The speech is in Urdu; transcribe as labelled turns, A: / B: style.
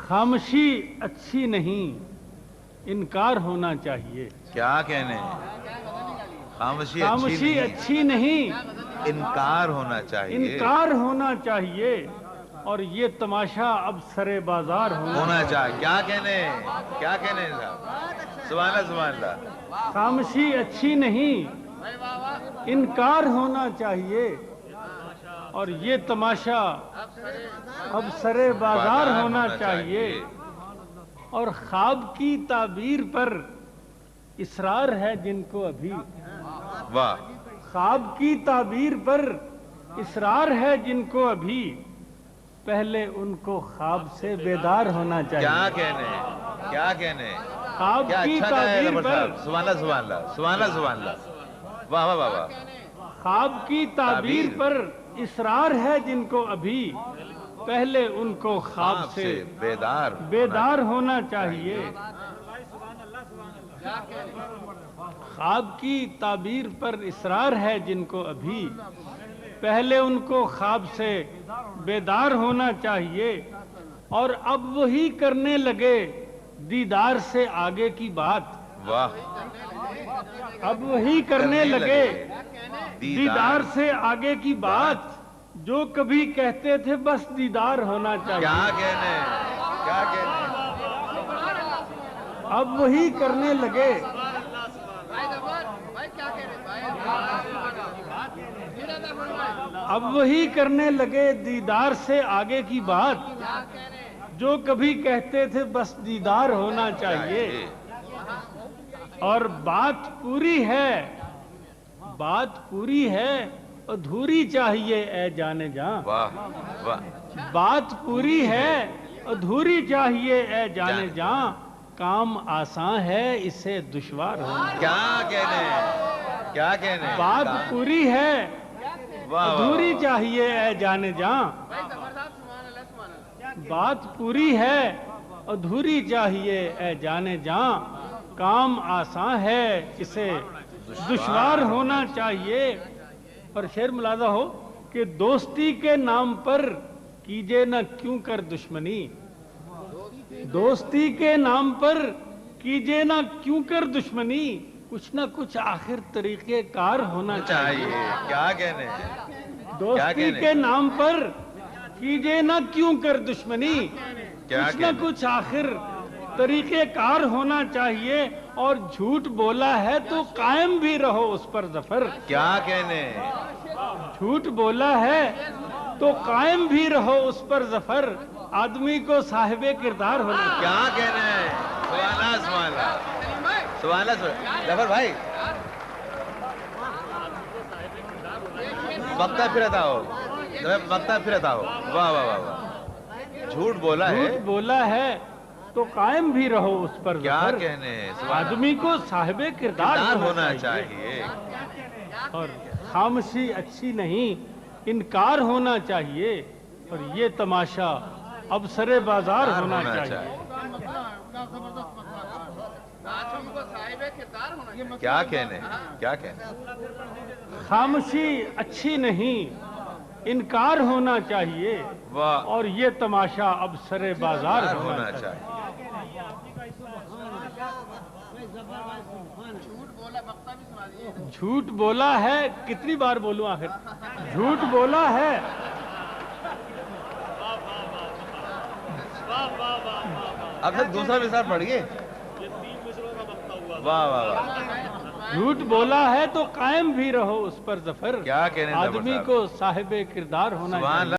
A: خاموشی اچھی نہیں، انکار ہونا چاہیے۔
B: کیا کہنے؟
A: خاموشی اچھی نہیں،
B: انکار ہونا چاہیے،
A: انکار ہونا چاہیے، اور یہ تماشا اب سرے بازار
B: ہونا چاہیے۔ کیا کہنے؟ کیا کہنے صاحب؟ سبحان اللہ سبحان اللہ۔
A: خاموشی اچھی نہیں، انکار ہونا چاہیے، اور یہ تماشا اب سرے بازار ہونا چاہیے، اور خواب کی تعبیر پر اصرار ہے جن کو ابھی،
B: واہ،
A: خواب کی تعبیر پر اصرار ہے جن کو ابھی، پہلے ان کو خواب سے بیدار ہونا چاہیے۔
B: کیا کہنے؟ کیا کہنے؟
A: خواب
B: کیا
A: کی
B: اچھا کہا ہے
A: تعبیر
B: لفظ
A: پر،
B: صاحب، سبحان اللہ سبحان اللہ سبحان اللہ سبحان اللہ، واہ واہ واہ واہ۔
A: خواب کی تعبیر پر اصرار ہے جن کو ابھی، پہلے ان کو خواب سے بیدار ہونا چاہیے۔ خواب کی تعبیر پر اصرار ہے جن کو ابھی، پہلے ان کو خواب سے بیدار ہونا چاہیے، اور اب وہی کرنے لگے دیدار سے آگے کی بات،
B: واہ،
A: اب وہی کرنے لگے دیدار سے آگے کی بات، جو کبھی کہتے تھے بس دیدار ہونا چاہیے۔
B: کیا کہنے؟ کیا کہنے؟
A: اب وہی کرنے لگے اب وہی کرنے لگے دیدار سے آگے کی بات، جو کبھی کہتے تھے بس دیدار ہونا چاہیے، اور بات پوری ہے، بات پوری ہے، ادھوری چاہیے اے جانے جاں،
B: واہ واہ،
A: بات پوری ہے، ادھوری چاہیے اے جانے جاں، کام آسان ہے اسے دشوار ہونا۔
B: کیا کہنے؟ کیا کہنے؟
A: بات پوری ہے،
B: واہ
A: ادھوری چاہیے اے جانے جاں، بات پوری ہے، ادھوری چاہیے اے جانے جاں، کام آسان ہے اسے دشوار ہونا چاہیے۔ اور شعر ملاحظہ ہو کہ دوستی کے نام پر کیجئے نہ کیوں کر دشمنی، دوستی کے نام پر کیجئے نہ کیوں کر دشمنی، کچھ نہ کچھ آخر طریقے کار ہونا چاہیے۔
B: کیا کہنے؟
A: دوستی کے نام پر کیجئے نہ کیوں کر دشمنی، کچھ نہ کچھ آخر طریقے کار ہونا چاہیے، اور جھوٹ بولا ہے تو قائم بھی رہو اس پر ظفر۔
B: کیا کہنے؟
A: جھوٹ بولا ہے تو قائم بھی رہو اس پر ظفر، آدمی کو صاحب کردار ہونا چاہیے۔
B: کیا کہنے؟ سبحان اللہ سبحان اللہ سبحان اللہ۔ ظفر بھائی وقتہ پھرتا ہو، وقتہ پھرتا ہو، واہ واہ واہ واہ۔ جھوٹ بولا ہے،
A: جھوٹ بولا ہے تو قائم بھی رہو اس پر
B: کیا
A: ظفر،
B: کہنے؟
A: آدمی کو صاحب کردار
B: ہونا
A: ہونا
B: چاہیے،
A: اور خاموشی اچھی نہیں، انکار ہونا چاہیے، اور یہ تماشا اب سرے بازار ہونا چاہیے۔
B: کیا کہنے؟ کیا کہنے؟
A: خاموشی اچھی نہیں، انکار ہونا چاہیے،
B: واہ،
A: اور یہ تماشا اب سرے بازار ہونا چاہیے۔
B: چاہیے۔
A: جھوٹ بولا ہے، کتنی بار بولوں آخر؟ جھوٹ بولا ہے،
B: اب تک دوسرا مثال پڑھیے۔ واہ واہ واہ،
A: جھوٹ بولا ہے تو قائم بھی رہو اس پر ظفر،
B: کیا کہنے ظفر
A: آدمی
B: صاحب؟
A: کو صاحب کردار ہونا
B: سبحان
A: چاہیے۔